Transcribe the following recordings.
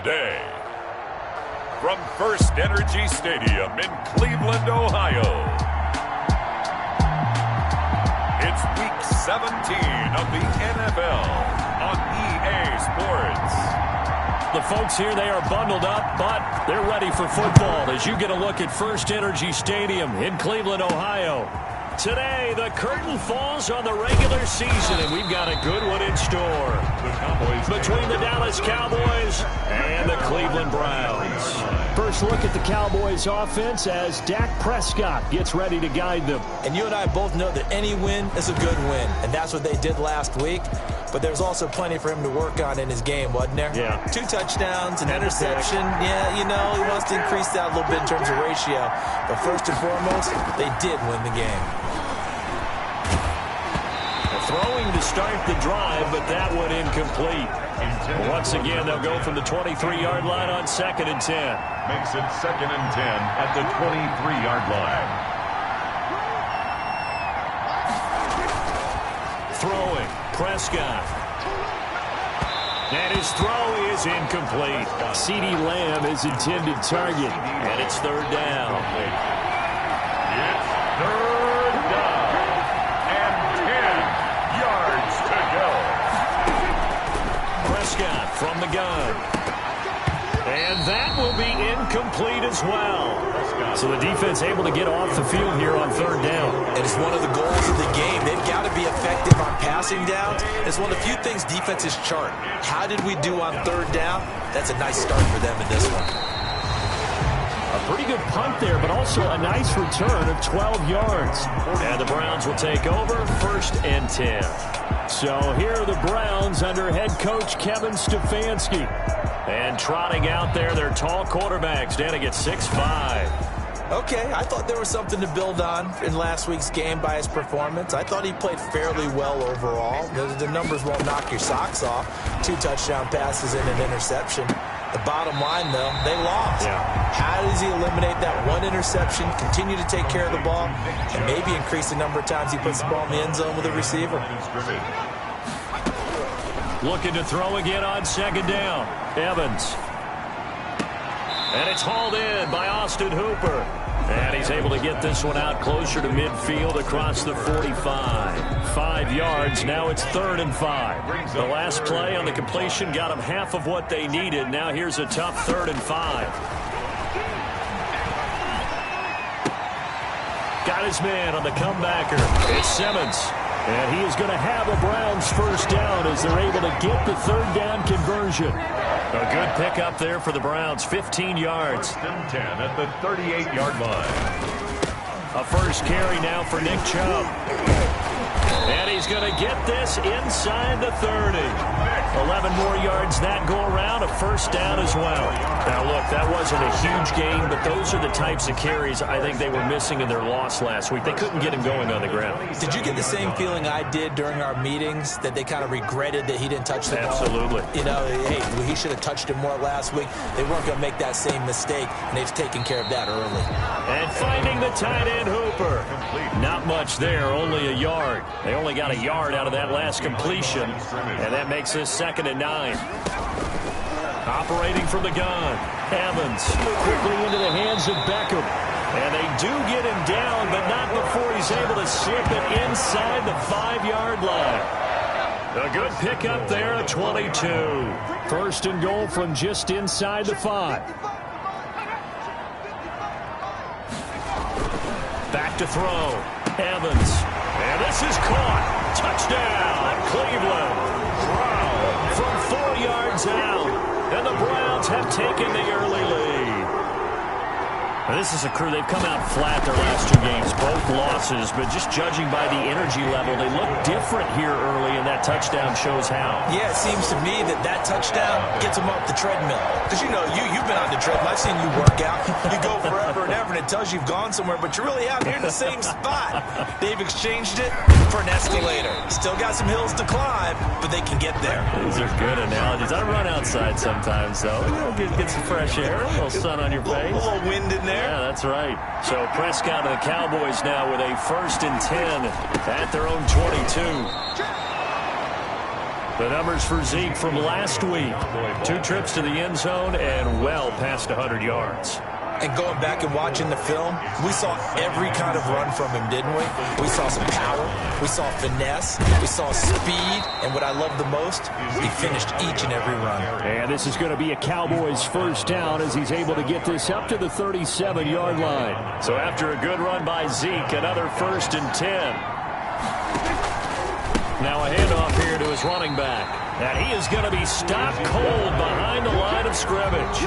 today. From First Energy Stadium in Cleveland, Ohio, it's Week 17 of the NFL on EA Sports. The folks here, they are bundled up, but they're ready for football as you get a look at First Energy Stadium in Cleveland, Ohio. Today, the curtain falls on the regular season, and we've got a good one in store. Between the Dallas Cowboys and the Cleveland Browns. First look at the Cowboys offense as Dak Prescott gets ready to guide them. And you and I both know that any win is a good win, and that's what they did last week. But there's also plenty for him to work on in his game, wasn't there? Yeah. 2 touchdowns, an interception. Yeah, you know, he wants to increase that a little bit in terms of ratio. But first and foremost, they did win the game. Throwing to start the drive, but that one incomplete. Once again, they'll go from the 23-yard line on 2nd and 10. Makes it 2nd and 10 at the 23-yard line. Throwing, Prescott. And his throw is incomplete. CeeDee Lamb is intended target, and it's 3rd down. It's 3rd down and 10 yards to go. Prescott from the gun. And that will be incomplete as well. So the defense able to get off the field here on 3rd down. And it's one of the goals of the game. They've got to be effective on passing downs. It's one of the few things defenses chart. How did we do on 3rd down? That's a nice start for them in this one. A pretty good punt there, but also a nice return of 12 yards. And the Browns will take over 1st and 10. So here are the Browns under head coach Kevin Stefanski. And trotting out there, their tall quarterback standing at 6'5". Okay, I thought there was something to build on in last week's game by his performance. I thought he played fairly well overall. The numbers won't knock your socks off. 2 touchdown passes and an interception. The bottom line, though, they lost. Yeah. How does he eliminate that one interception, continue to take care of the ball, and maybe increase the number of times he puts the ball in the end zone with a receiver? Looking to throw again on 2nd down. Evans. And it's hauled in by Austin Hooper. And he's able to get this one out closer to midfield across the 45. 5 yards. Now it's 3rd and 5. The last play on the completion got them half of what they needed. Now here's a tough 3rd and 5. Got his man on the comebacker. It's Simmons. And he is going to have a Browns 1st down as they're able to get the 3rd down conversion. A good pickup there for the Browns, 15 yards. 1st and 10 at the 38-yard line. A first carry now for Nick Chubb. And he's going to get this inside the 30. 11 more yards that go around, a 1st down as well. Now, look, that wasn't a huge game, but those are the types of carries I think they were missing in their loss last week. They couldn't get him going on the ground. Did you get the same feeling I did during our meetings, that they kind of regretted that he didn't touch the ball? Absolutely. You know, hey, he should have touched it more last week. They weren't going to make that same mistake, and they've taken care of that early. And finding the tight end, Hooper. Not much there, only a yard. They only got a yard out of that last completion, and that makes this 2nd and 9. Operating from the gun, Evans quickly into the hands of Beckham. And they do get him down, but not before he's able to slip it inside the 5-yard line. A good pickup there at 22. 1st and goal from just inside the 5. Back to throw. Evans. And this is caught. Touchdown, Cleveland. Wow. From 4 yards out. And the Browns have taken the early lead. Now, this is a crew, they've come out flat their last 2 games, both losses, but just judging by the energy level, they look different here early, and that touchdown shows how. Yeah, it seems to me that touchdown gets them off the treadmill. Because, you know, you've been on the treadmill. I've seen you work out. You go forever and ever, and it tells you you've gone somewhere, but you're really out here in the same spot. They've exchanged it for an escalator. Still got some hills to climb, but they can get there. These are good analogies. I run outside sometimes, though. Get some fresh air, a little sun on your face. A little wind in there. Yeah, that's right. So Prescott and the Cowboys now with a 1st and 10 at their own 22. The numbers for Zeke from last week. 2 trips to the end zone and well past 100 yards. And going back and watching the film, we saw every kind of run from him, didn't we? We saw some power, we saw finesse, we saw speed, and what I love the most, he finished each and every run. And this is going to be a Cowboys first down as he's able to get this up to the 37-yard line. So after a good run by Zeke, another 1st and 10. Now a handoff here to his running back. And he is going to be stopped cold behind the line of scrimmage.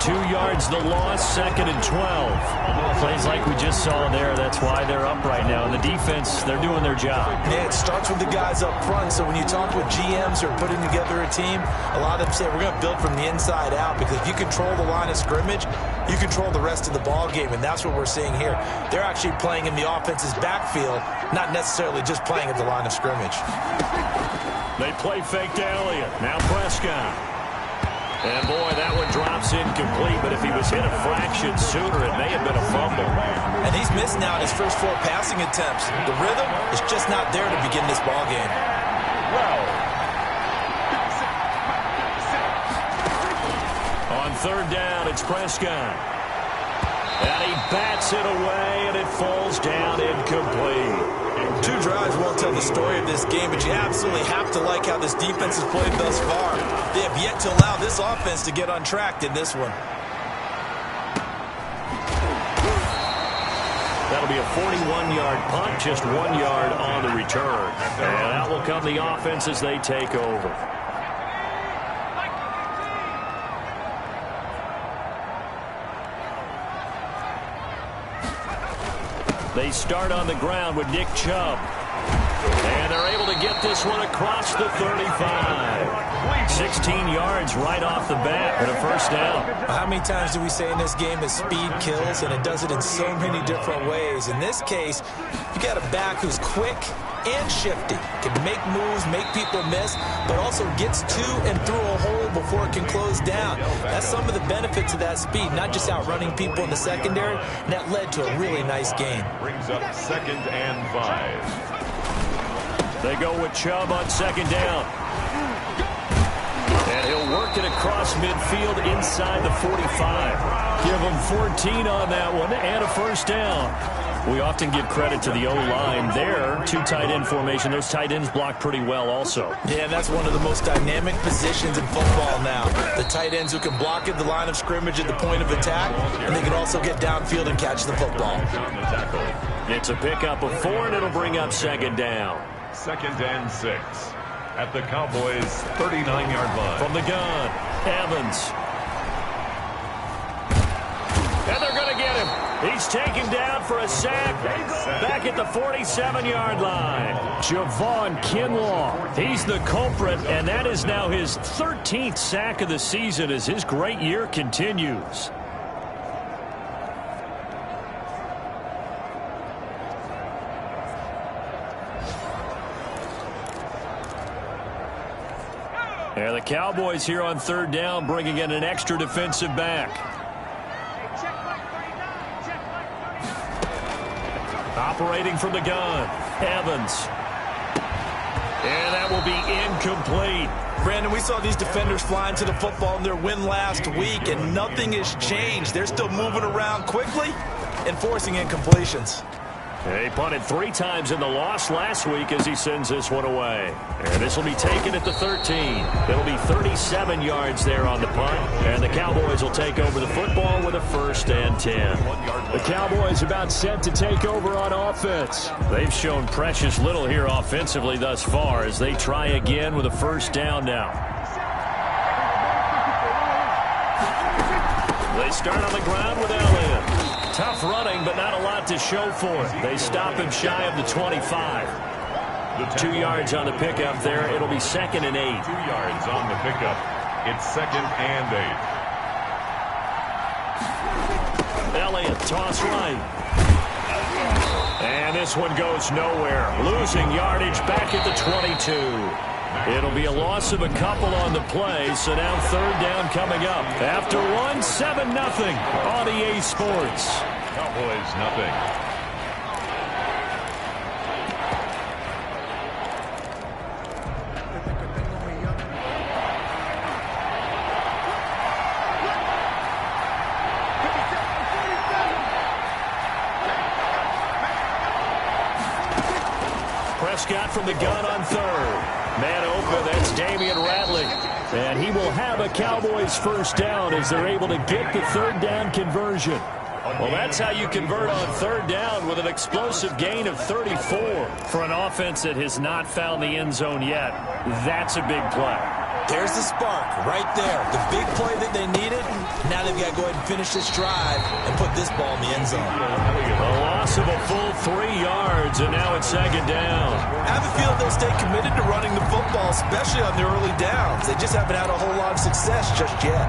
2 yards the loss, 2nd and 12. Plays like we just saw there. That's why they're up right now. And the defense, they're doing their job. Yeah, it starts with the guys up front. So when you talk with GMs who are putting together a team, a lot of them say we're going to build from the inside out, because if you control the line of scrimmage, you control the rest of the ball game, and that's what we're seeing here. They're actually playing in the offense's backfield, not necessarily just playing at the line of scrimmage. They play fake to Elliott. Now Prescott. And boy, that one drops incomplete, but if he was hit a fraction sooner, it may have been a fumble. And he's missed now his first 4 passing attempts. The rhythm is just not there to begin this ball game. On 3rd down, it's Prescott. And he bats it away, and it falls down incomplete. 2 drives won't tell the story of this game, but you absolutely have to like how this defense has played thus far. They have yet to allow this offense to get untracked in this one. That'll be a 41-yard punt, just 1 yard on the return. And out will come the offense as they take over. They start on the ground with Nick Chubb. And they're able to get this one across the 35. 16 yards right off the bat and a first down. How many times do we say in this game that speed kills, and it does it in so many different ways? In this case, you got a back who's quick and shifty, can make moves, make people miss, but also gets to and through a hole before it can close down. That's some of the benefits of that speed, not just outrunning people in the secondary, and that led to a really nice gain. Brings up 2nd and 5. They go with Chubb on 2nd down. And he'll work it across midfield inside the 45. Give him 14 on that one and a first down. We often give credit to the O-line there. 2 tight end formation. Those tight ends block pretty well also. Yeah, that's one of the most dynamic positions in football now. The tight ends who can block at the line of scrimmage at the point of attack, and they can also get downfield and catch the football. It's a pickup of 4, and it'll bring up 2nd down. 2nd and 6 at the Cowboys' 39-yard line. From the gun, Evans. And they're going to get him. He's taken down for a sack. Back at the 47-yard line. Javon Kinlaw. He's the culprit, and that is now his 13th sack of the season as his great year continues. And the Cowboys here on 3rd down, bringing in an extra defensive back. Operating from the gun, Evans. And that will be incomplete. Brandon, we saw these defenders flying to the football in their win last week, and nothing has changed. They're still moving around quickly and forcing incompletions. He punted 3 times in the loss last week as he sends this one away. And this will be taken at the 13. It'll be 37 yards there on the punt. And the Cowboys will take over the football with a 1st and 10. The Cowboys about set to take over on offense. They've shown precious little here offensively thus far as they try again with a 1st down now. They start on the ground with Elliott. Tough running, but not a lot to show for it. They stop him shy of the 25. 2 yards on the pickup there. It'll be 2nd and 8. 2 yards on the pickup. It's 2nd and 8. Elliott, toss right. And this one goes nowhere. Losing yardage back at the 22. It'll be a loss of a couple on the play, so now 3rd down coming up. After 1, 7-0 on EA Sports. Cowboys nothing. Prescott from the gun on third. Man open, that's Damian Ratley. And he will have a Cowboys first down as they're able to get the third down conversion. Well, that's how you convert on third down with an explosive gain of 34. For an offense that has not found the end zone yet, that's a big play. There's the spark right there. The big play that they needed. Now they've got to go ahead and finish this drive and put this ball in the end zone. A loss of a full 3 yards, and now it's second down. I have a feeling they'll stay committed to running the football, especially on the early downs. They just haven't had a whole lot of success just yet.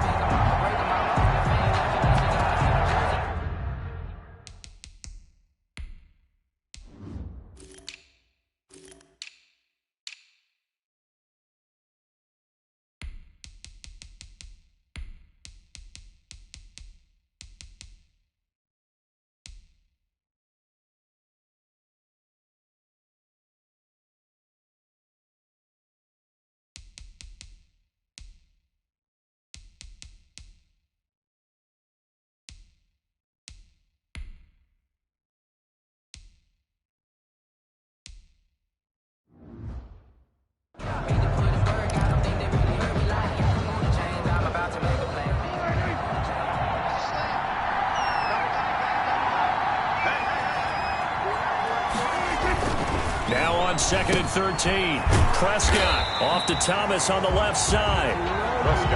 Now on 2nd and 13. Prescott off to Thomas on the left side.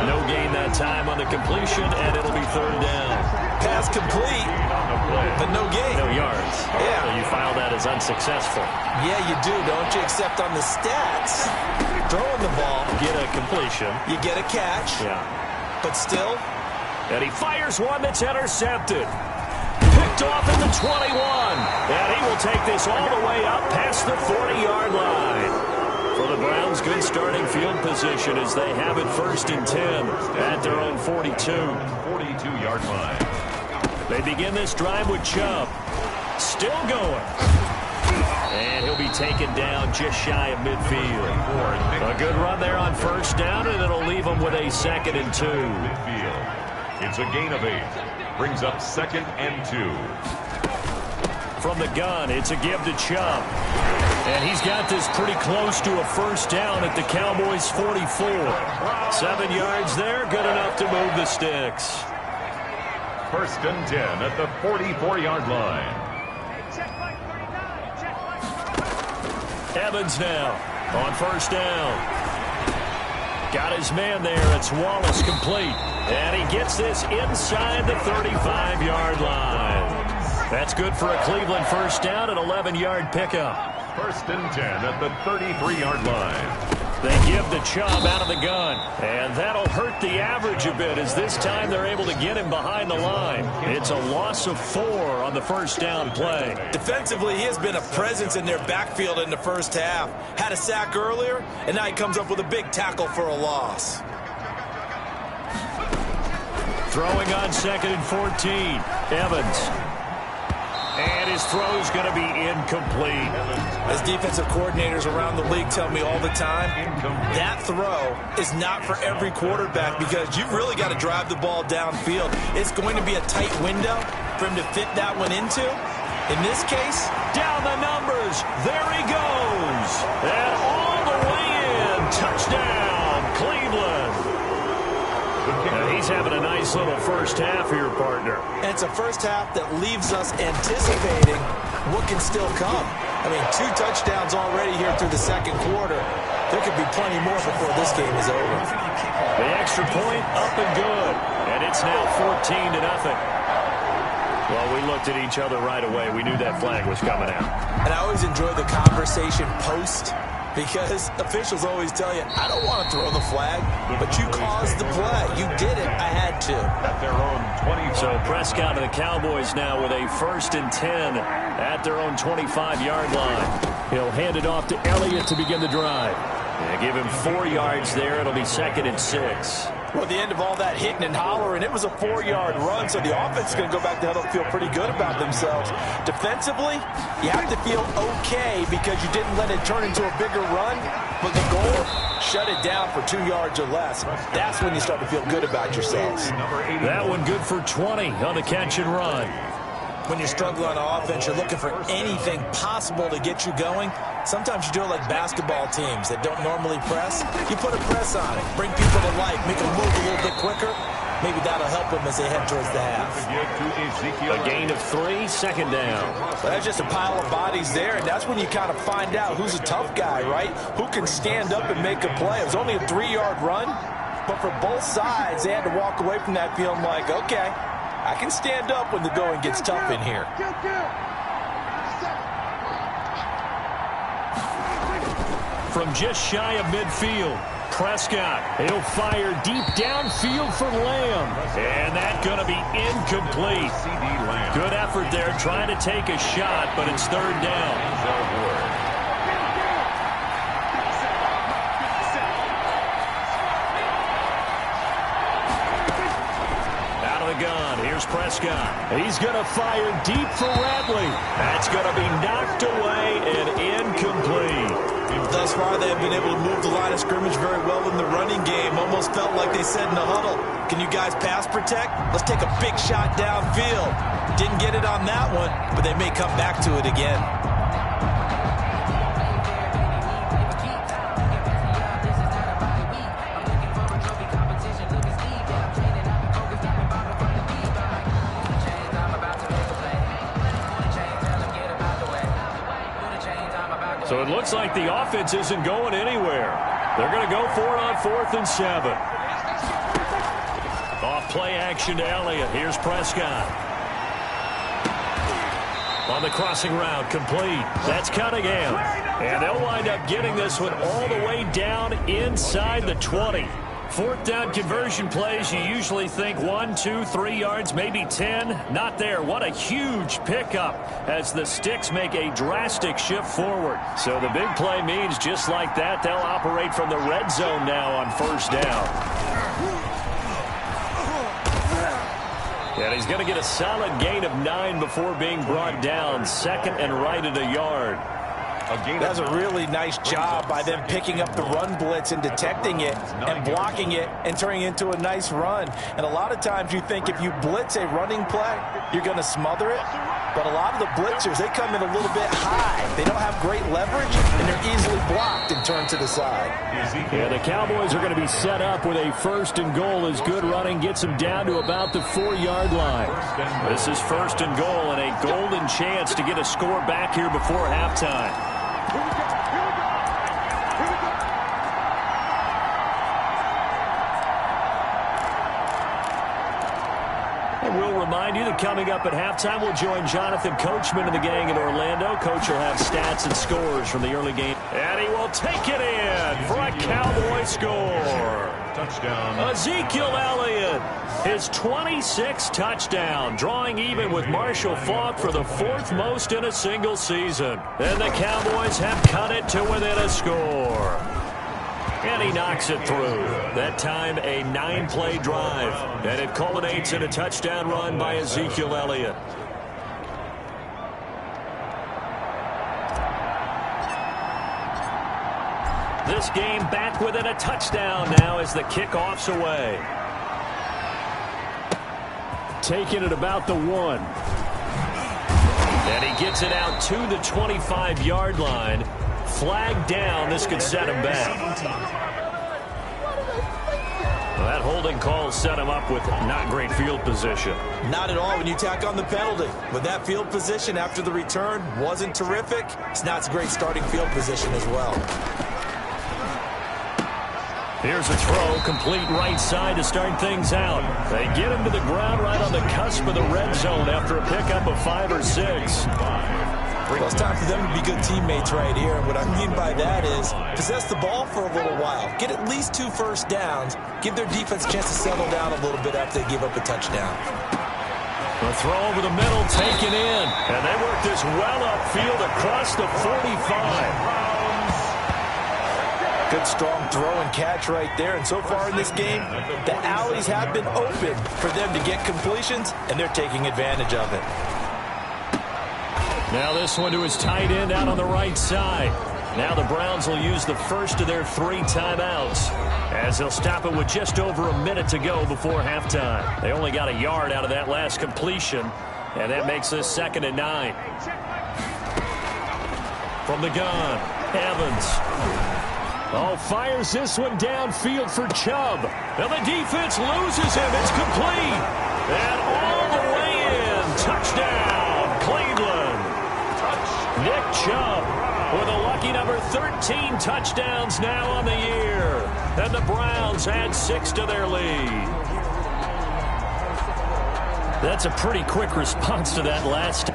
No gain that time on the completion, and it'll be third down. Pass complete, but no gain. No yards. Yeah. So you file that as unsuccessful. Yeah, you do, don't you? Except on the stats, throwing the ball, Get a completion. you get a catch, Yeah. but still, And he fires one that's intercepted. Picked off at the 21. And he will take this all the way up past the 40-yard line. For the Browns, good starting field position as they have it 1st and 10 at their own 42. 42-yard line. They begin this drive with Chubb. Still going. And he'll be taken down just shy of midfield. A good run there on 1st down, and it'll leave them with a 2nd and 2. Midfield. It's a gain of 8. Brings up 2nd and 2. From the gun, it's a give to Chubb. And he's got this pretty close to a 1st down at the Cowboys' 44. 7 yards there, good enough to move the sticks. 1st and 10 at the 44-yard line. Evans now on 1st down. Got his man there. It's Wallace complete. And he gets this inside the 35-yard line. That's good for a Cleveland 1st down, an 11-yard pickup. 1st and 10 at the 33-yard line. They give the Chubb out of the gun. And that'll hurt the average a bit as this time they're able to get him behind the line. It's a loss of 4 on the 1st down play. defensively, he has been a presence in their backfield in the 1st half. Had a sack earlier, and now he comes up with a big tackle for a loss. Throwing on 2nd and 14. Evans. And his throw's going to be incomplete. As defensive coordinators around the league tell me all the time, that throw is not for every quarterback because you've really got to drive the ball downfield. It's going to be a tight window for him to fit that one into. In this case, Down the numbers. There he goes. And all the way in. Touchdown, Cleveland. And he's having a nice little 1st half here, partner. and it's a 1st half that leaves us anticipating what can still come. I mean, 2 touchdowns already here through the 2nd quarter. There could be plenty more before this game is over. The extra point up and good. And it's now 14-0. Well, we looked at each other right away. We knew that flag was coming out. And I always enjoy the conversation post because officials always tell you, I don't want to throw the flag, but you caused the play. You did it. I had to. At their own 20. So Prescott and the Cowboys now with a 1st and 10 at their own 25-yard line. He'll hand it off to Elliott to begin the drive. Yeah, give him 4 yards there. It'll be 2nd and 6. Well, at the end of all that hitting and hollering, it was a 4-yard run, so the offense is going to go back to huddle and feel pretty good about themselves. Defensively, you have to feel okay because you didn't let it turn into a bigger run, but the goal, shut it down for 2 yards or less. That's when you start to feel good about yourselves. That one good for 20 on the catch and run. when you're struggling on offense, you're looking for anything possible to get you going. Sometimes you do it like basketball teams that don't normally press. You put a press on it, bring people to life, make them move a little bit quicker. Maybe that'll help them as they head towards the half. A gain of 3, second down. But that's just a pile of bodies there, and that's when you kind of find out who's a tough guy, right? Who can stand up and make a play. It was only a 3-yard run, but for both sides, they had to walk away from that feeling like, okay, I can stand up when the going gets tough in here. From just shy of midfield, Prescott, he'll fire deep downfield for Lamb. And that's going to be incomplete. Good effort there trying to take a shot, but it's third down. Out of the gun, here's Prescott. He's going to fire deep for Radley. That's going to be knocked away and incomplete. Thus far, they have been able to move the line of scrimmage very well in the running game. Almost felt like they said in the huddle, can you guys pass protect? Let's take a big shot downfield. Didn't get it on that one, but they may come back to it again. So it looks like the offense isn't going anywhere. They're going to go for it on 4th and 7. Off play action to Elliott. Here's Prescott. On the crossing route, complete. That's Cunningham. And they'll wind up getting this one all the way down inside the 20. 4th down conversion plays, you usually think 1, 2, 3 yards, maybe 10. Not there. What a huge pickup as the Sticks make a drastic shift forward. So the big play means just like that, they'll operate from the red zone now on 1st down. And he's going to get a solid gain of 9 before being brought down. 2nd and right at a yard. That's a really nice job by them picking up the run blitz and detecting it and blocking it and turning it into a nice run. And a lot of times you think if you blitz a running play, you're going to smother it. But a lot of the blitzers, they come in a little bit high. They don't have great leverage, and they're easily blocked and turned to the side. Yeah, the Cowboys are going to be set up with a 1st and goal as good running gets them down to about the 4-yard line. This is 1st and goal and a golden chance to get a score back here before halftime. And we'll remind you that coming up at halftime, we'll join Jonathan Coachman and the gang in Orlando. Coach will have stats and scores from the early game. And he will take it in for a Cowboy score. Touchdown. Ezekiel Elliott, his 26th touchdown, drawing even with Marshall Faulk for the 4th most in a single season. And the Cowboys have cut it to within a score. And he knocks it through. That time a 9-play drive. And it culminates in a touchdown run by Ezekiel Elliott. This game back within a touchdown now as the kickoff's away. Taking it about the 1. And he gets it out to the 25-yard line. Flag down. This could set him back. Well, that holding call set him up with not great field position. Not at all when you tack on the penalty. But that field position after the return wasn't terrific. It's not a great starting field position as well. Here's a throw, complete right side to start things out. They get him to the ground right on the cusp of the red zone after a pickup of 5 or 6. Well, it's time for them to be good teammates right here. And what I mean by that is possess the ball for a little while. Get at least 2 first downs. Give their defense a chance to settle down a little bit after they give up a touchdown. The throw over the middle, taken in. And they work this well upfield across the 45. Good strong throw and catch right there. And so far in this game, the alleys have been open for them to get completions, and they're taking advantage of it. Now this one to his tight end out on the right side. Now the Browns will use the first of their 3 timeouts as they'll stop it with just over a minute to go before halftime. They only got a yard out of that last completion. And that makes this 2nd and 9. From the gun, Evans. Oh, fires this one downfield for Chubb. And the defense loses him. It's complete. And all the way in. Touchdown, Cleveland. Nick Chubb with a lucky number 13 touchdowns now on the year. And the Browns add 6 to their lead. That's a pretty quick response to that last.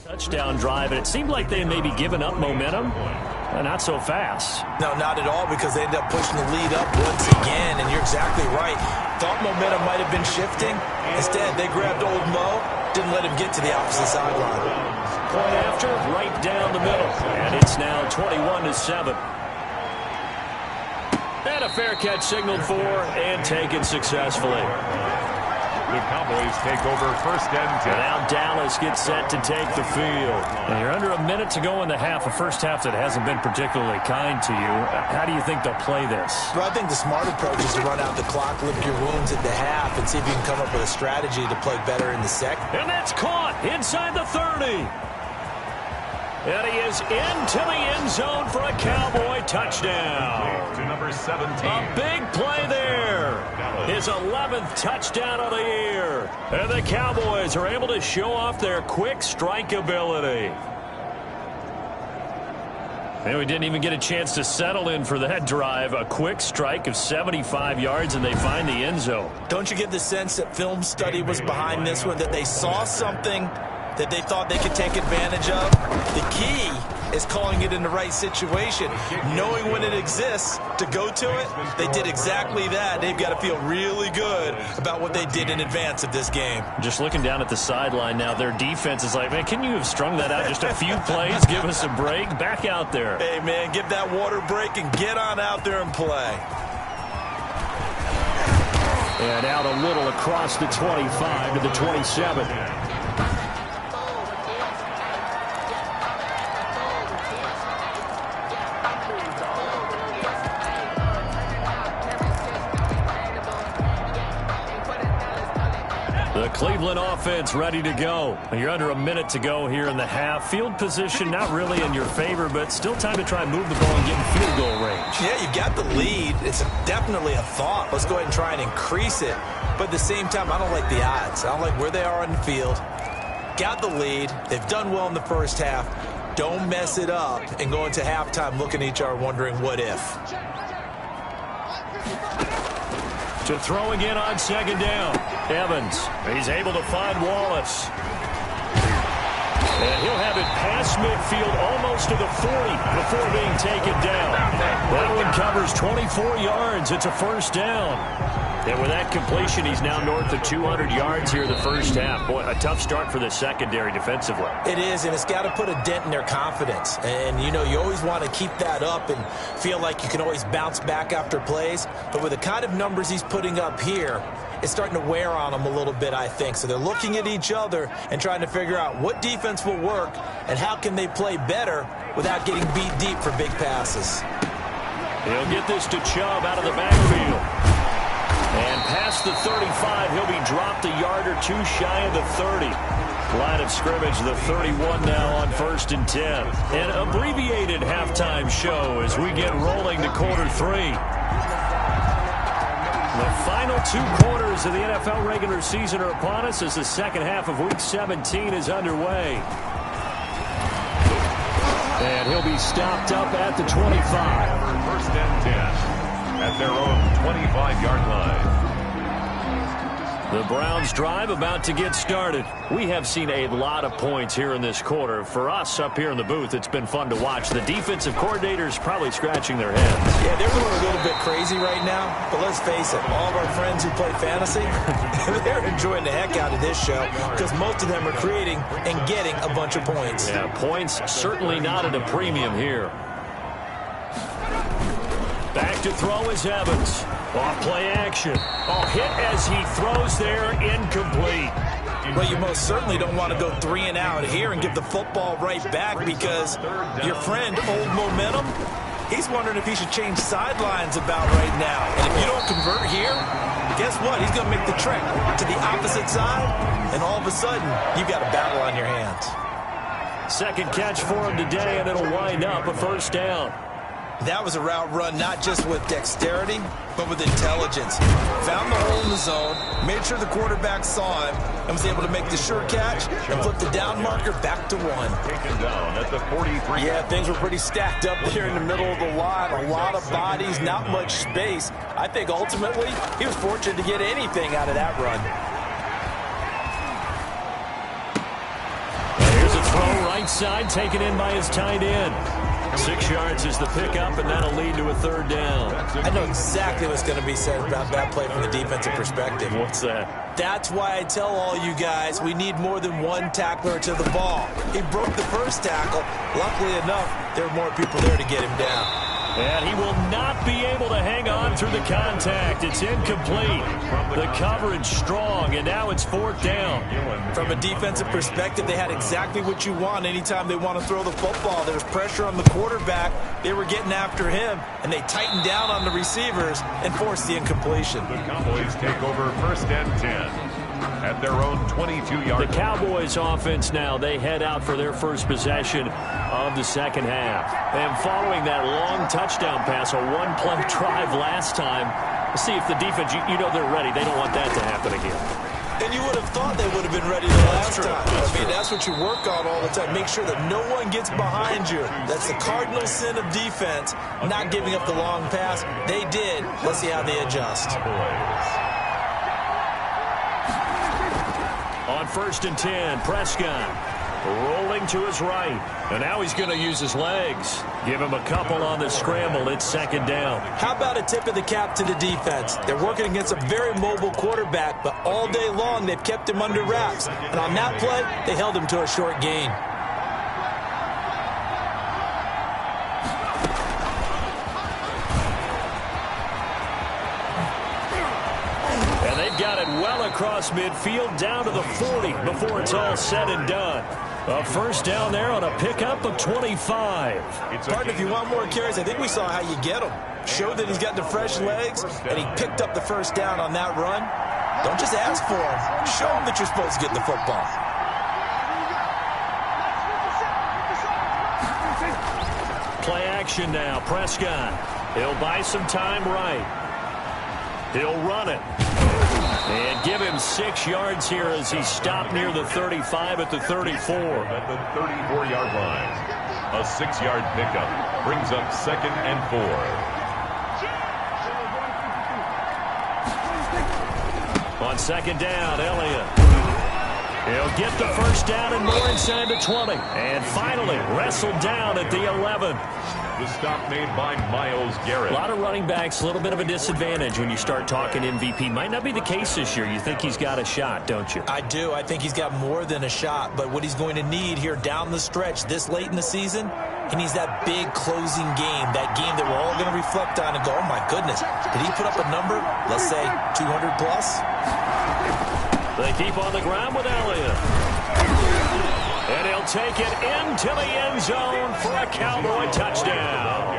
Touchdown drive, and it seemed like they had maybe given up momentum. Not so fast. No, not at all, because they ended up pushing the lead up once again, and you're exactly right. Thought momentum might have been shifting. Instead, they grabbed old Mo, didn't let him get to the opposite sideline. Point after, right down the middle, and it's now 21-7. And a fair catch signaled for and taken successfully. The Cowboys take over 1st and 10. Now Dallas gets set to take the field. And you're under a minute to go in the half, a first half that hasn't been particularly kind to you. How do you think they'll play this? Well, I think the smart approach is to run out the clock, lick your wounds at the half, and see if you can come up with a strategy to play better in the second. And that's caught inside the 30. And he is into the end zone for a Cowboy touchdown. To number 17. A big play there. His 11th touchdown of the year. And the Cowboys are able to show off their quick strike ability. And we didn't even get a chance to settle in for that drive. A quick strike of 75 yards, and they find the end zone. Don't you get the sense that film study was behind this one, that they saw something that they thought they could take advantage of? The key is calling it in the right situation, knowing when it exists to go to it. They did exactly that. They've got to feel really good about what they did in advance of this game. Just looking down at the sideline now, their defense is like, man, can you have strung that out just a few plays? Give us a break. Back out there. Hey, man, give that water break and get on out there and play. And out a little across the 25 to the 27. The Cleveland offense ready to go. You're under a minute to go here in the half. Field position not really in your favor, but still time to try and move the ball and get in field goal range. Yeah, you got the lead. It's definitely a thought. Let's go ahead and try and increase it. But at the same time, I don't like the odds. I don't like where they are on the field. Got the lead. They've done well in the first half. Don't mess it up and go into halftime looking at each other wondering what if. To throw again on 2nd down. Evans, he's able to find Wallace. And he'll have it past midfield almost to the 40 before being taken down. That one covers 24 yards. It's a first down. And with that completion, he's now north of 200 yards here in the first half. Boy, a tough start for the secondary defensively. It is, and it's got to put a dent in their confidence. And, you know, you always want to keep that up and feel like you can always bounce back after plays. But with the kind of numbers he's putting up here, it's starting to wear on them a little bit, I think. So they're looking at each other and trying to figure out what defense will work and how can they play better without getting beat deep for big passes. He'll get this to Chubb out of the backfield. And past the 35, he'll be dropped a yard or two shy of the 30. Line of scrimmage, the 31 now on 1st and 10. An abbreviated halftime show as we get rolling to quarter 3. The final 2 quarters of the NFL regular season are upon us as the second half of Week 17 is underway. And he'll be stopped up at the 25. 1st and 10 at their own 25-yard line. The Browns drive about to get started. We have seen a lot of points here in this quarter. For us up here in the booth, it's been fun to watch. The defensive coordinators probably scratching their heads. Yeah, they're going a little bit crazy right now, but let's face it, all of our friends who play fantasy, they're enjoying the heck out of this show because most of them are creating and getting a bunch of points. Yeah, points certainly not at a premium here. Back to throw is Evans. Off play action. Oh, hit as he throws there, incomplete. Well, you most certainly don't want to go 3 and out here and give the football right back because your friend, Old Momentum, he's wondering if he should change sidelines about right now. And if you don't convert here, guess what? He's going to make the trek to the opposite side, and all of a sudden, you've got a battle on your hands. Second catch for him today, and it'll wind up a first down. That was a route run not just with dexterity, but with intelligence. Found the hole in the zone, made sure the quarterback saw him, and was able to make the sure catch and flip the down marker back to 1. Taken down at the 43. Yeah, things were pretty stacked up there in the middle of the line. A lot of bodies, not much space. I think ultimately he was fortunate to get anything out of that run. Here's a throw right side, taken in by his tight end. 6 yards is the pickup, and that'll lead to a third down. I know exactly what's going to be said about that play from the defensive perspective. What's that? That's why I tell all you guys we need more than one tackler to the ball. He broke the first tackle. Luckily enough, there were more people there to get him down. And he will not be able to hang on through the contact. It's incomplete. The coverage strong, and now it's fourth down. From a defensive perspective, they had exactly what you want anytime they want to throw the football. There was pressure on the quarterback. They were getting after him, and they tightened down on the receivers and forced the incompletion. The Cowboys take over first and 10 at their own 22-yard. The Cowboys offense now, they head out for their first possession of the second half. And following that long touchdown pass, a one-play drive last time, let's see if the defense, you know they're ready. They don't want that to happen again. And you would have thought they would have been ready the last time. I mean, that's what you work on all the time. Make sure that no one gets behind you. That's the cardinal sin of defense, not giving up the long pass. They did. Let's see how they adjust. On first and 10, Prescott rolling to his right. And now he's going to use his legs. Give him a couple on the scramble. It's second down. How about a tip of the cap to the defense? They're working against a very mobile quarterback, but all day long they've kept him under wraps. And on that play, they held him to a short gain. Got it well across midfield, down to the 40 before it's all said and done. A first down there on a pickup of 25. Partner, if you want more carries, I think we saw how you get him. Showed that he's got the fresh legs, and he picked up the first down on that run. Don't just ask for him. Show him that you're supposed to get the football. Play action now. Prescott. He'll buy some time right. He'll run it. And give him 6 yards here as he stopped near the 35 at the 34. At the 34-yard line. A 6-yard pickup brings up second and 4. On second down, Elliott. He'll get the first down and more inside the 20. And finally wrestled down at the 11. The stop made by Myles Garrett. A lot of running backs, a little bit of a disadvantage when you start talking MVP. Might not be the case this year. You think he's got a shot, don't you? I do. I think he's got more than a shot. But what he's going to need here down the stretch this late in the season, he needs that big closing game, that game that we're all going to reflect on and go, oh, my goodness, did he put up a number, let's say 200 plus? They keep on the ground with Elliott. And he'll take it into the end zone for a Cowboy touchdown.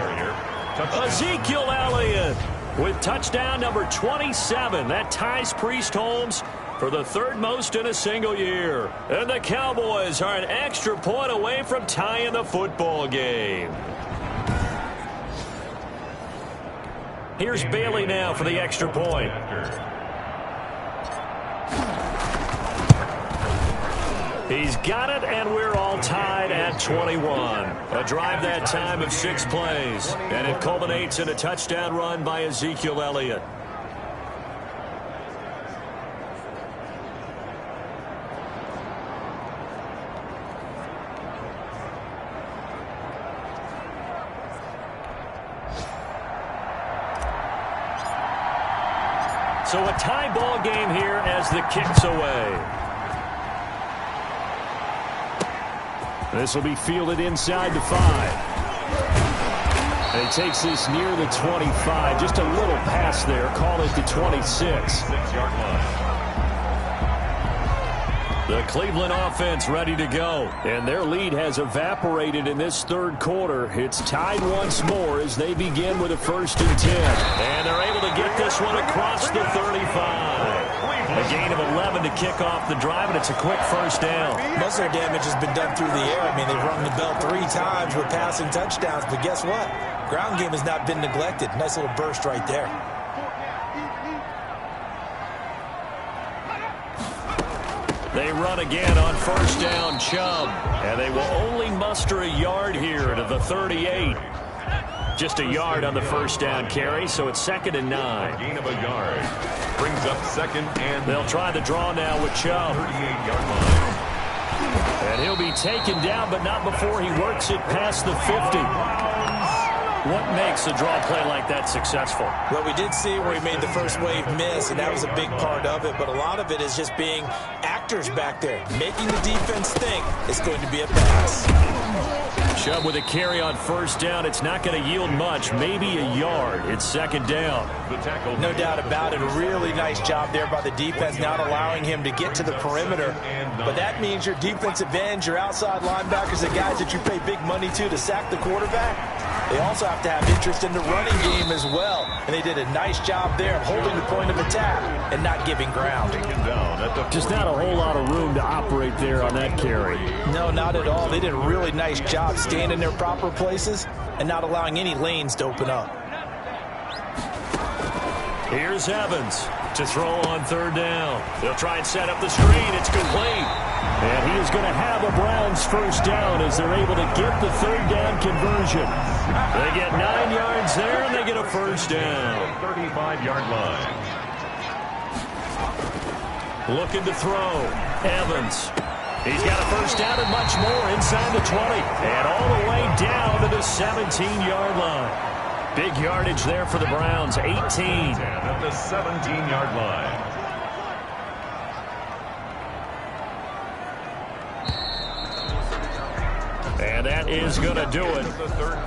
Ezekiel Elliott with touchdown number 27. That ties Priest Holmes for the third most in a single year. And the Cowboys are an extra point away from tying the football game. Here's Bailey now for the extra point. He's got it, and we're all tied at 21. A drive that time of 6 plays, and it culminates in a touchdown run by Ezekiel Elliott. So a tie ball game here as the kick's away. This will be fielded inside the 5. And he takes this near the 25. Just a little pass there. Call it the 26. 6-yard line. The Cleveland offense ready to go. And their lead has evaporated in this third quarter. It's tied once more as they begin with a 1st and 10. And they're able to get this one across the 35. A gain of 11 to kick off the drive, and it's a quick 1st down. Most of their damage has been done through the air. I mean, they've rung the bell 3 times with passing touchdowns, but guess what? Ground game has not been neglected. Nice little burst right there. They run again on 1st down, Chubb. And they will only muster a yard here to the 38. Just a yard on the 1st down carry, so it's 2nd and 9. Gain of a yard. Brings up 2nd and... They'll try the draw now with Chubb. 38-yard line. And he'll be taken down, but not before he works it past the 50. What makes a draw play like that successful? Well, we did see where he made the first wave miss, and that was a big part of it. But a lot of it is just being actors back there, making the defense think it's going to be a pass. Chubb with a carry on 1st down. It's not going to yield much, maybe a yard. It's 2nd down. No doubt about it. A really nice job there by the defense, not allowing him to get to the perimeter. But that means your defensive ends, your outside linebackers, the guys that you pay big money to sack the quarterback, they also have to have interest in the running game as well. And they did a nice job there of holding the point of attack and not giving ground. Just not a whole lot of room to operate there on that carry. No, not at all. They did a really nice job staying in their proper places and not allowing any lanes to open up. Here's Evans to throw on 3rd down. They'll try and set up the screen. It's complete. And he is going to have a Browns 1st down as they're able to get the 3rd down conversion. They get 9 yards there, and they get a 1st down. 35-yard line. Looking to throw. Evans. He's got a 1st down and much more inside the 20. And all the way down to the 17-yard line. Big yardage there for the Browns, 18. At the 17-yard line. And that is going to do it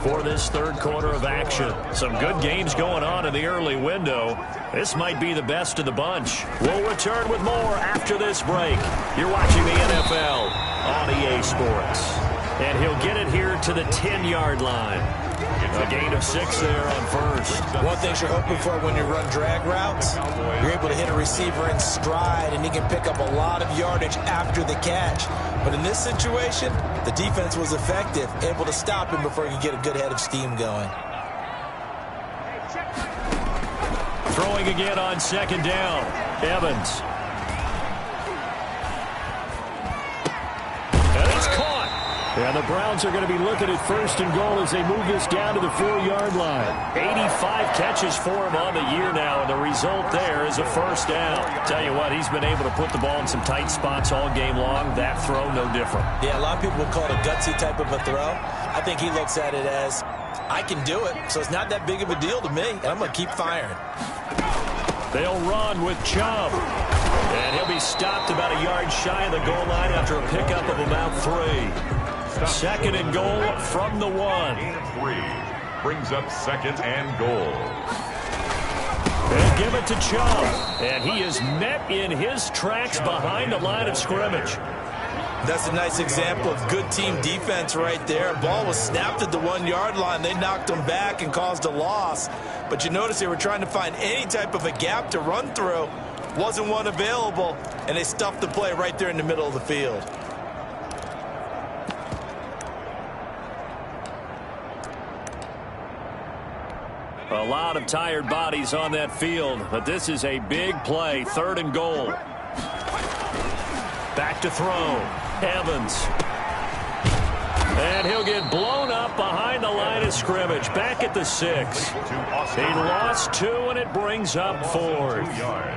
for this third quarter of action. Some good games going on in the early window. This might be the best of the bunch. We'll return with more after this break. You're watching the NFL on EA Sports. And he'll get it here to the 10-yard line. A gain of 6 there on 1st. One thing you're hoping for when you run drag routes, you're able to hit a receiver in stride, and he can pick up a lot of yardage after the catch. But in this situation, the defense was effective, able to stop him before he could get a good head of steam going. Throwing again on 2nd down. Evans. And it's caught. And the Browns are going to be looking at 1st and goal as they move this down to the 4-yard line. 85 catches for him on the year now, and the result there is a 1st down. Tell you what, he's been able to put the ball in some tight spots all game long. That throw, no different. Yeah, a lot of people would call it a gutsy type of a throw. I think he looks at it as, I can do it, so it's not that big of a deal to me, and I'm going to keep firing. They'll run with Chubb. And he'll be stopped about a yard shy of the goal line after a pickup of about 3. 2nd and goal from the 1. Gain of 3. Brings up 2nd and goal. They'll give it to Chubb. And he is met in his tracks behind the line of scrimmage. That's a nice example of good team defense right there. Ball was snapped at the 1-yard line. They knocked him back and caused a loss. But you notice they were trying to find any type of a gap to run through. Wasn't one available, and they stuffed the play right there in the middle of the field. A lot of tired bodies on that field, but this is a big play. 3rd and goal. Back to throw. Evans. And he'll get blown up behind the line of scrimmage. Back at the 6. He lost 2, and it brings up 4th.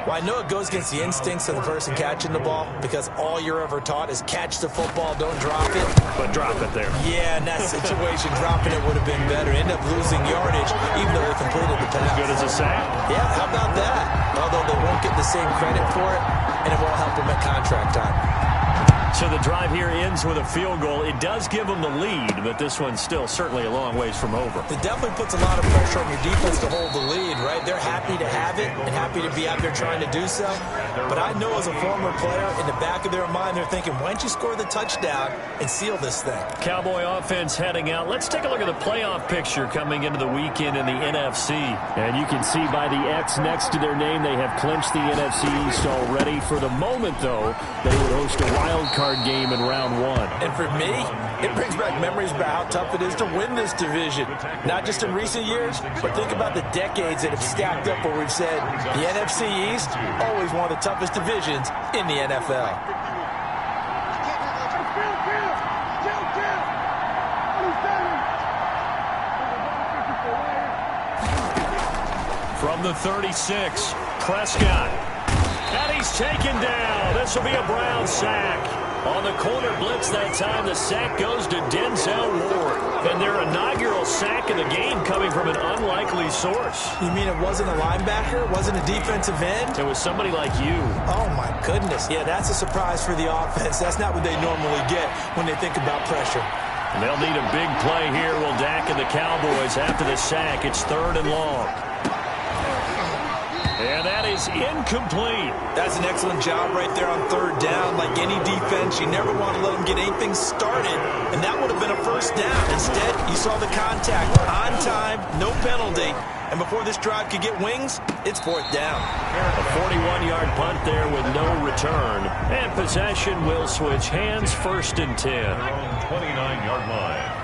Well, I know it goes against the instincts of the person catching the ball because all you're ever taught is catch the football, don't drop it. But drop it there. Yeah, in that situation, dropping it would have been better. End up losing yardage, even though they completed the pass. As good as a sack. Yeah, how about that? Although they won't get the same credit for it, and it won't help them at contract time. So the drive here ends with a field goal. It does give them the lead, but this one's still certainly a long ways from over. It definitely puts a lot of pressure on your defense to hold the lead, right? They're happy to have it and happy to be out there trying to do so. But I know as a former player, in the back of their mind, they're thinking, why don't you score the touchdown and seal this thing? Cowboy offense heading out. Let's take a look at the playoff picture coming into the weekend in the NFC. And you can see by the X next to their name, they have clinched the NFC East already. For the moment, though, they would host a wild card game in round one. And for me, it brings back memories about how tough it is to win this division. Not just in recent years, but think about the decades that have stacked up where we've said the NFC East, always one of the toughest divisions in the NFL. From the 36, Prescott. And he's taken down. This will be a Brown sack. On the corner blitz that time, the sack goes to Denzel Ward. And their inaugural sack of the game coming from an unlikely source. You mean it wasn't a linebacker? It wasn't a defensive end? It was somebody like you. Oh, my goodness. Yeah, that's a surprise for the offense. That's not what they normally get when they think about pressure. And they'll need a big play here. Will Dak and the Cowboys after the sack. It's 3rd and long. And that is incomplete. That's an excellent job right there on 3rd down. Like any defense, you never want to let them get anything started, and that would have been a 1st down. Instead, you saw the contact on time, no penalty, and before this drive could get wings, it's 4th down. A 41-yard punt there with no return, and possession will switch hands. 1st and 10. 29-yard line.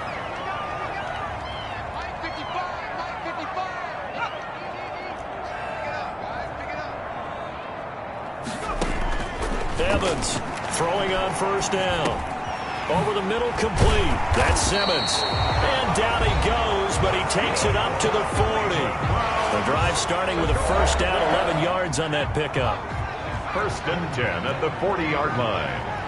Evans throwing on 1st down. Over the middle, complete. That's Simmons. And down he goes, but he takes it up to the 40. The drive starting with a 1st down, 11 yards on that pickup. 1st and 10 at the 40-yard line.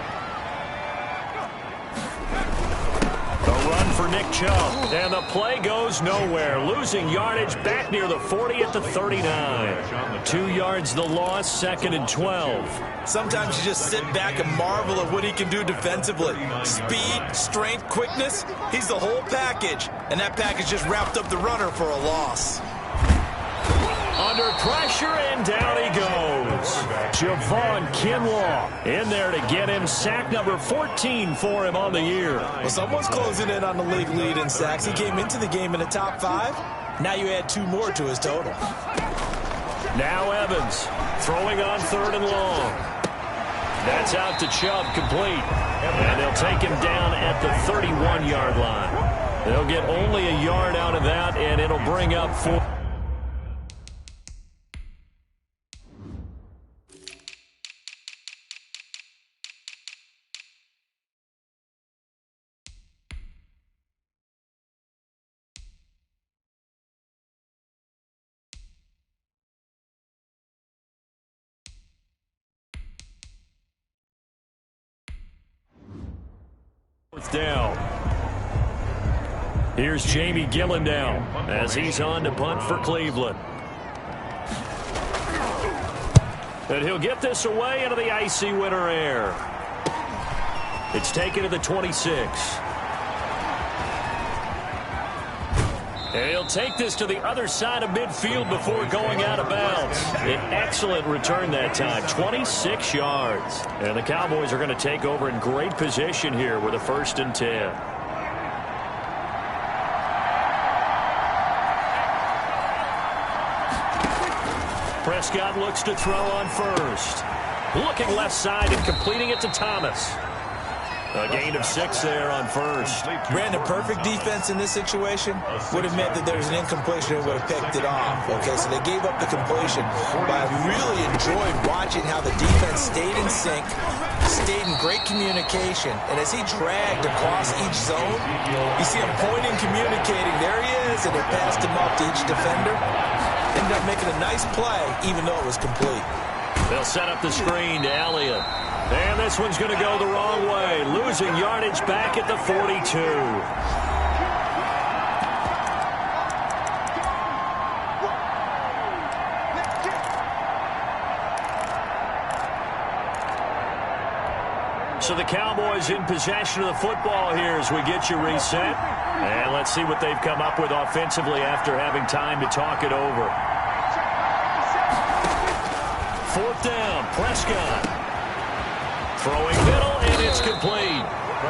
The run for Nick Chubb. And the play goes nowhere. Losing yardage back near the 40 at the 39. 2 yards the loss, 2nd and 12. Sometimes you just sit back and marvel at what he can do defensively. Speed, strength, quickness, he's the whole package. And that package just wrapped up the runner for a loss. Under pressure, and down he goes. Javon Kinlaw in there to get him. Sack number 14 for him on the year. Well, someone's closing in on the league lead in sacks. He came into the game in the top 5. Now you add 2 more to his total. Now Evans throwing on 3rd and long. That's out to Chubb, complete. And they'll take him down at the 31-yard line. They'll get only a yard out of that, and it'll bring up 4. Down. Here's Jamie Gillendow as he's on to punt for Cleveland. And he'll get this away into the icy winter air. It's taken to the 26. And he'll take this to the other side of midfield before going out of bounds. An excellent return that time, 26 yards. And the Cowboys are going to take over in great position here with a 1st and 10. Prescott looks to throw on 1st. Looking left side and completing it to Thomas. A gain of 6 there on 1st. Brandon, perfect defense in this situation would have meant that there was an incompletion and would have picked it off. Okay, so they gave up the completion. But I really enjoyed watching how the defense stayed in sync, stayed in great communication. And as he dragged across each zone, you see him pointing, communicating. There he is, and it passed him up to each defender. Ended up making a nice play, even though it was complete. They'll set up the screen to Elliott. And this one's going to go the wrong way. Losing yardage back at the 42. So the Cowboys in possession of the football here as we get you reset. And let's see what they've come up with offensively after having time to talk it over. 4th down, Prescott. Throwing middle, and it's complete.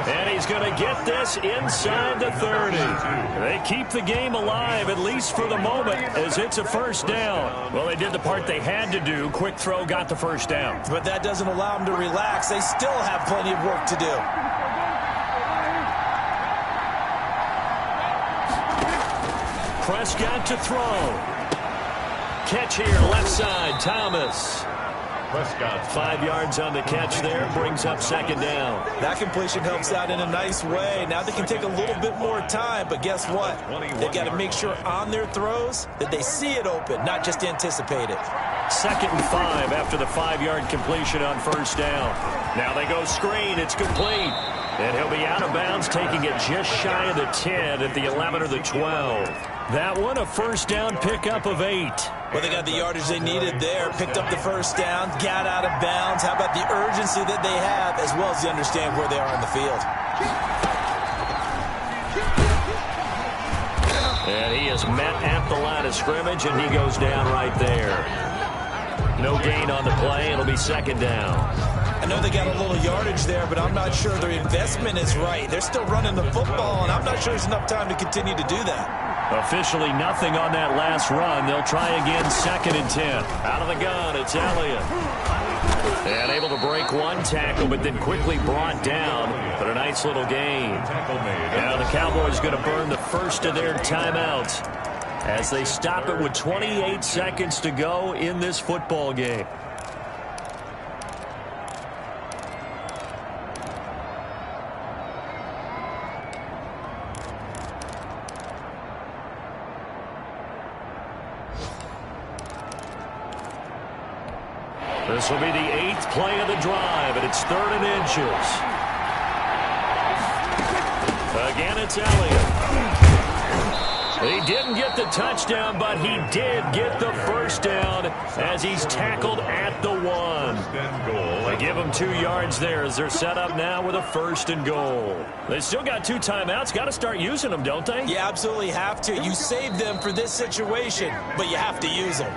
And he's going to get this inside the 30. They keep the game alive, at least for the moment, as it's a 1st down. Well, they did the part they had to do. Quick throw, got the 1st down. But that doesn't allow them to relax. They still have plenty of work to do. Prescott to throw. Catch here, left side, Thomas. Prescott. 5 yards on the catch there, brings up 2nd down. That completion helps out in a nice way. Now they can take a little bit more time, but guess what? They've got to make sure on their throws that they see it open, not just anticipate it. 2nd and 5 after the 5-yard completion on 1st down. Now they go screen, it's complete. And he'll be out of bounds, taking it just shy of the 10 at the 11 or the 12. That one, a 1st down pickup of 8. Well, they got the yardage they needed there, picked up the 1st down, got out of bounds. How about the urgency that they have, as well as they understand where they are on the field? And he is met at the line of scrimmage, and he goes down right there. No gain on the play. It'll be 2nd down. I know they got a little yardage there, but I'm not sure their investment is right. They're still running the football, and I'm not sure there's enough time to continue to do that. Officially nothing on that last run. They'll try again, 2nd and 10. Out of the gun, it's Elliott. And able to break one tackle, but then quickly brought down. But a nice little gain. Now the Cowboys going to burn the first of their timeouts as they stop it with 28 seconds to go in this football game. This will be the 8th play of the drive, and it's 3rd and inches. Again, it's Elliott. He didn't get the touchdown, but he did get the 1st down as he's tackled at the 1. They give him 2 yards there as they're set up now with a 1st and goal. They still got 2 timeouts. Got to start using them, don't they? You absolutely have to. You save them for this situation, but you have to use them.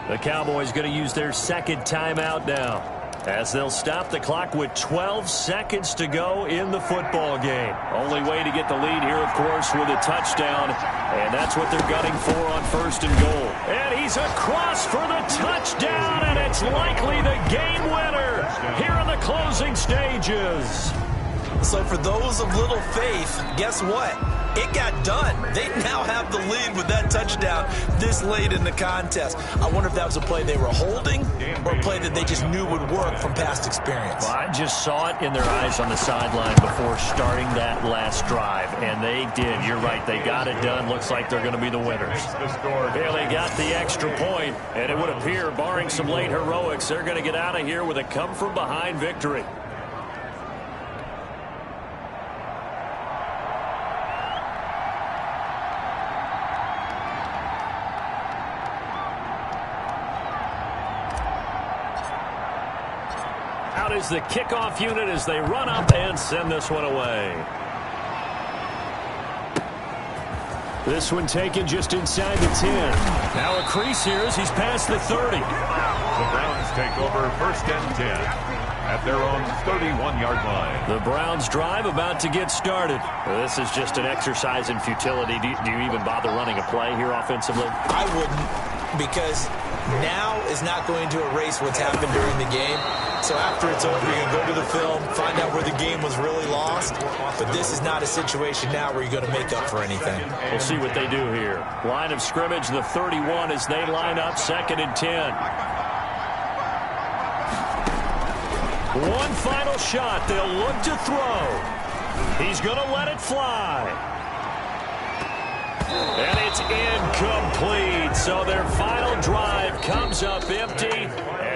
The Cowboys going to use their 2nd timeout now as they'll stop the clock with 12 seconds to go in the football game. Only way to get the lead here, of course, with a touchdown, and that's what they're gunning for on 1st and goal. And he's across for the touchdown, and it's likely the game winner here in the closing stages. So for those of little faith, guess what? It got done. They now have the lead with that touchdown this late in the contest. I wonder if that was a play they were holding or a play that they just knew would work from past experience. Well, I just saw it in their eyes on the sideline before starting that last drive, and they did. You're right. They got it done. Looks like they're going to be the winners. Yeah, they got the extra point, and it would appear, barring some late heroics, they're going to get out of here with a come-from-behind victory. Out is the kickoff unit as they run up and send this one away. This one taken just inside the 10. Now a crease here as he's past the 30. The Browns take over 1st and 10 at their own 31-yard line. The Browns drive about to get started. This is just an exercise in futility. Do you even bother running a play here offensively? I wouldn't, because now is not going to erase what's happened during the game. So after it's over, you can go to the film, find out where the game was really lost. But this is not a situation now where you're going to make up for anything. We'll see what they do here. Line of scrimmage, the 31 as they line up 2nd and 10. One final shot. They'll look to throw. He's going to let it fly. And it's incomplete. So their final drive comes up empty.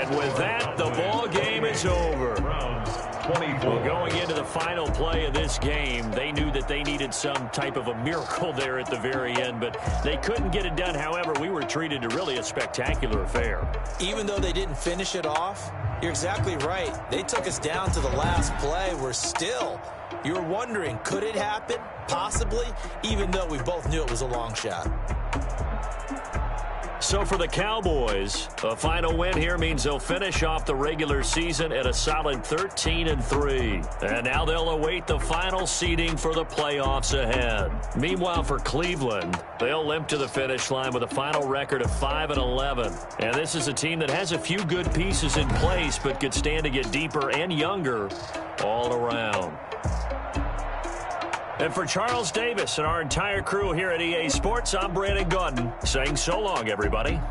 And with that, the ball game is over. 24. Well, going into the final play of this game, they knew that they needed some type of a miracle there at the very end, but they couldn't get it done. However, we were treated to really a spectacular affair. Even though they didn't finish it off, you're exactly right. They took us down to the last play. We're still, you were wondering, could it happen? Possibly, even though we both knew it was a long shot. So for the Cowboys, a final win here means they'll finish off the regular season at a solid 13-3. And now they'll await the final seeding for the playoffs ahead. Meanwhile, for Cleveland, they'll limp to the finish line with a final record of 5-11. And this is a team that has a few good pieces in place, but could stand to get deeper and younger all around. And for Charles Davis and our entire crew here at EA Sports, I'm Brandon Gaudin saying so long, everybody.